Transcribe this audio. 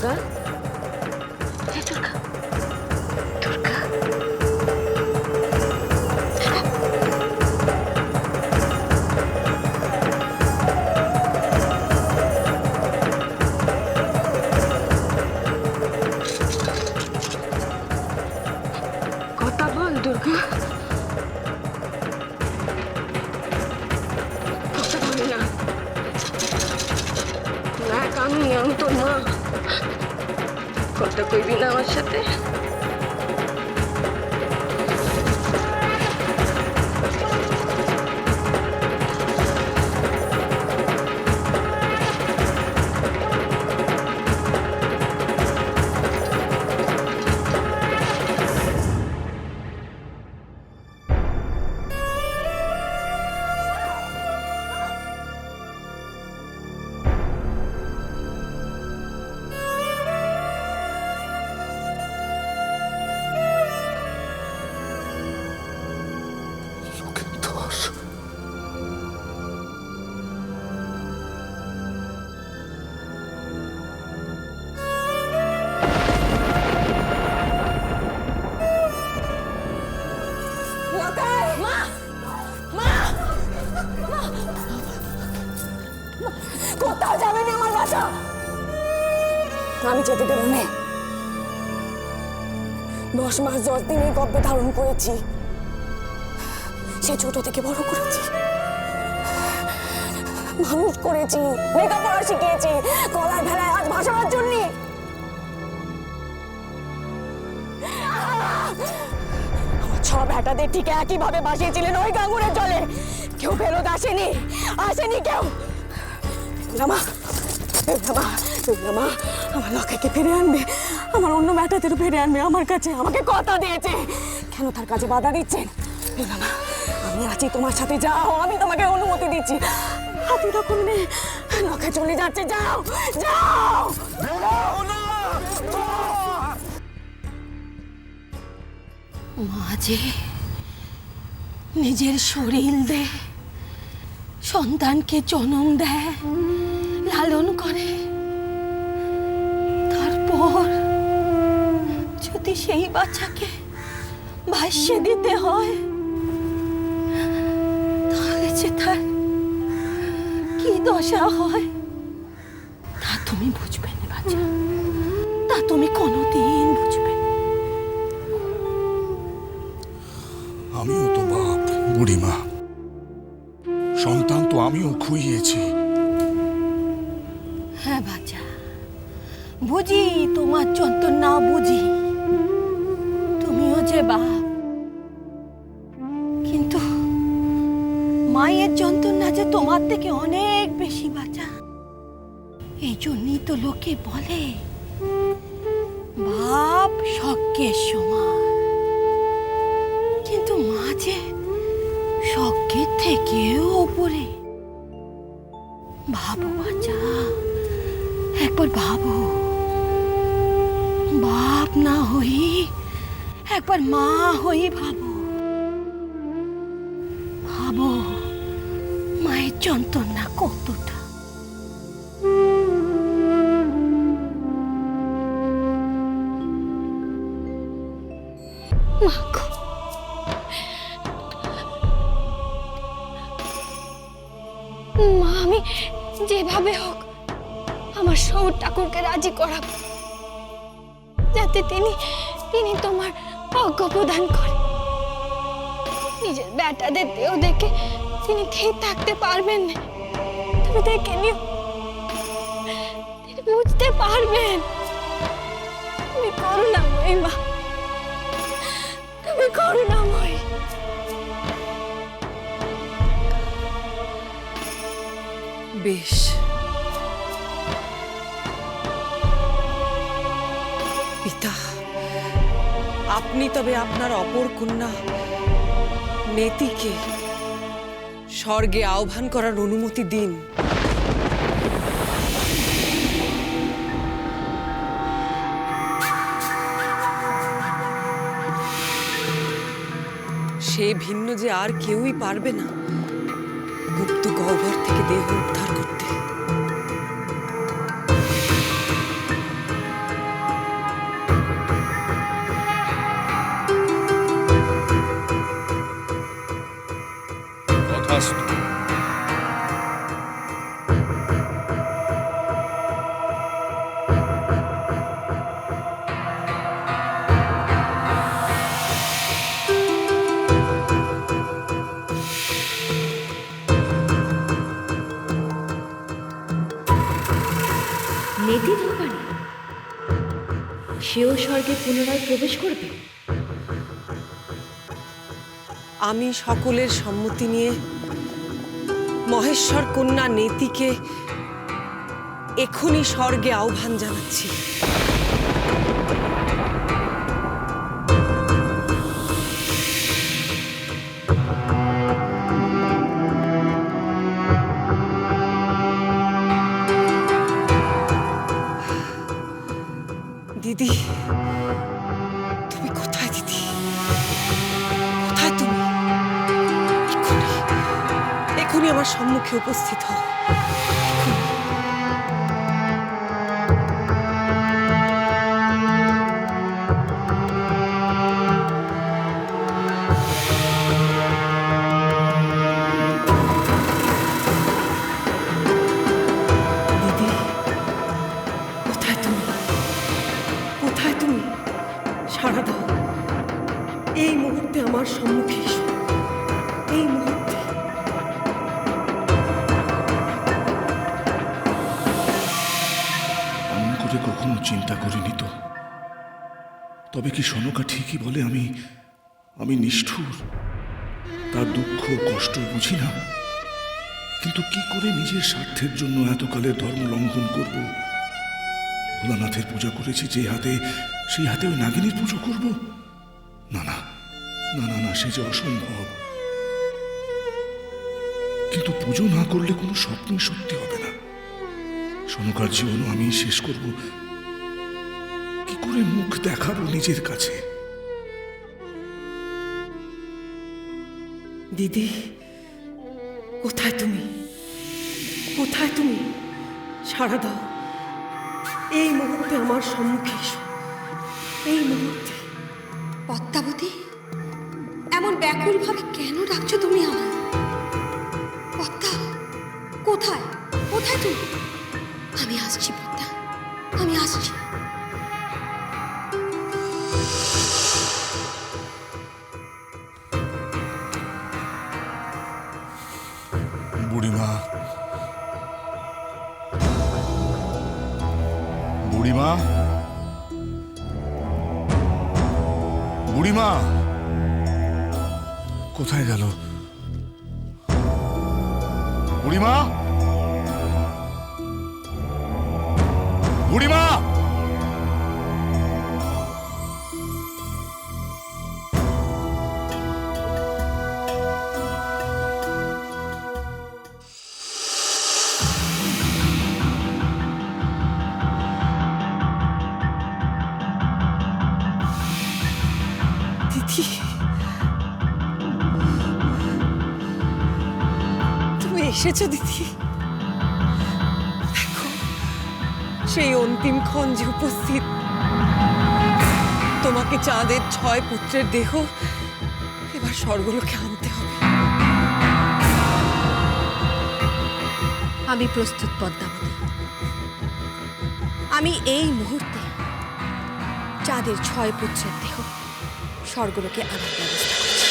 দুর্গা, দুর্গা, দুর্গা। কথা বল দুর্গা। কথা বলি না। দেখ আমি তোর মা। কথা কইবি না আমার সাথে? কোথাও যাবে না আমার বাসা। আমি যেতে দেবো না। 10 মাস 10 দিন এই গর্ভে ধারণ করেছি। সে ছোট থেকে বড় করেছি, মানুষ করেছি, লেখাপড়া শিখিয়েছি, গলায় ভেলায় আজ ভাসানোর জন্য। আমার 6 বেটাদের ঠিক একইভাবে ভাসিয়েছিলেন ওই গাঙ্গুরের জলে। কেউ ফেরত আসেনি, আসেনি কেউ। আমার লক্ষ্যকে ফিরে আনবে, আমার অন্য বেটাদেরও ফিরে আনবে আমার কাছে। আমাকে কথা দিয়েছে, কেন তার কাছে বাধা দিচ্ছেন? আমি আছি তোমার সাথে, যাও, আমি তোমাকে অনুমতি দিচ্ছি। হাতি তখন নেই, লক্ষ্যে চলে যাচ্ছে, যাও যাও। মা যে নিজের শরীর দে সন্তানকে জন্ম দেয়, লালন করে, তারপর যদি সেই বাচ্চাকে ভাসিয়ে দিতে হয়, তাহলে যে তার কি দশা হয় তা তুমি বুঝবে না বাচ্চা, তা তুমি কোনোদিন বুঝবে না। আমিও তো বাপ বুড়িমা, সন্তান তো আমিও খুইয়েছি। হ্যাঁ বাচ্চা, বুঝি তোমার যন্ত্রণা বুঝি, তুমিও যে বাপ, কিন্তু মায়ের যন্ত্রণা যে তোমার থেকে অনেক বেশি বাচ্চা। এই জন্যই তো লোকে বলে বাপ স্বর্গের সমান, কিন্তু মা যে স্বর্গের থেকেও উপরে। ভাবো বাচ্চা, একবার ভাবো, বাপ না হই একবার মা হই ভাবো। ভাবো মায়ের যন্ত্রণা কতটা। মা আমি যেভাবে হোক আমার শহর ঠাকুরকে রাজি করাবো, যাতে তিনি তোমার অজ্ঞ প্রদান করে। নিজের বেটাদের দেহ দেখে তিনি ঠিক থাকতে পারবেন না, তুমি দেখে নিও, তিনি বুঝতে পারবেন। তুমি করুণাময়ী মা, তুমি করুণাময়ী। বেশ, পিতা, আপনি তবে আপনার অপর কন্যা নেতিকে স্বর্গে আহ্বান করার অনুমতি দিন। সে ভিন্ন যে আর কেউই পারবে না গুপ্ত গহ্বর থেকে দেহ উদ্ধার করতে। তথাস্তু। নেতি দোকানে সেও স্বর্গে পুনরায় প্রবেশ করবে। আমি সকলের সম্মতি নিয়ে মহেশ্বর কন্যা নেতিকে এখনই স্বর্গে আহ্বান জানাচ্ছি। দিদি, তুমি কোথায় দিদি? কোথায় তুমি? এখনই আমার সম্মুখে উপস্থিত হও। দিদি, কোথায় তুমি? কোথায় তুমি? সাড়া দাও। এই মুহূর্তে আমার সম্মুখে এসো। এই মুহূর্তে। এমন করে কখনো চিন্তা করিনি তো। তবে কি সনকা ঠিকই বলে আমি নিষ্ঠুর, তার দুঃখ কষ্ট বুঝি না? কিন্তু কি করে নিজের স্বার্থের জন্য এতকালের ধর্ম লঙ্ঘন করব? ভোলানাথের পূজা করেছি যে হাতে, সেই হাতে ওই নাগিনীর পুজো করব? না না না না না, সে যে অসম্ভব। কিন্তু পুজো না করলে কোনো স্বপ্নই সত্যি হবে না। সনকার জীবনও আমি শেষ করব। কি করে মুখ দেখাবো নিজের কাছে? দিদি, কোথায় তুমি? কোথায় তুমি? সাড়া দাও। এই মুহূর্তে আমার সম্মুখে এসো। এই মুহূর্তে। পদ্মাবতী, এমন ব্যাকুল ভাবে কেন ডাকছো তুমি আমায়? পদ্মা, কোথায়? কোথায় তুমি? আমি আসছি পদ্মা, আমি আসছি। বুড়িমা, বুড়িমা, বুড়িমা কোথায় গেল? বুড়িমা, বুড়িমা! দিদি, তুমি এসেছো দিদি? দেখো, সেই অন্তিম ক্ষণ যে উপস্থিত। তোমাকে চাঁদের 6 পুত্রের দেহ এবার স্বর্গলোকে আনতে হবে। আমি প্রস্তুত পদ্মাবতী। আমি এই মুহূর্তে চাঁদের 6 পুত্রের দেহ স্বর্গলোকে আনার ব্যবস্থা করছি।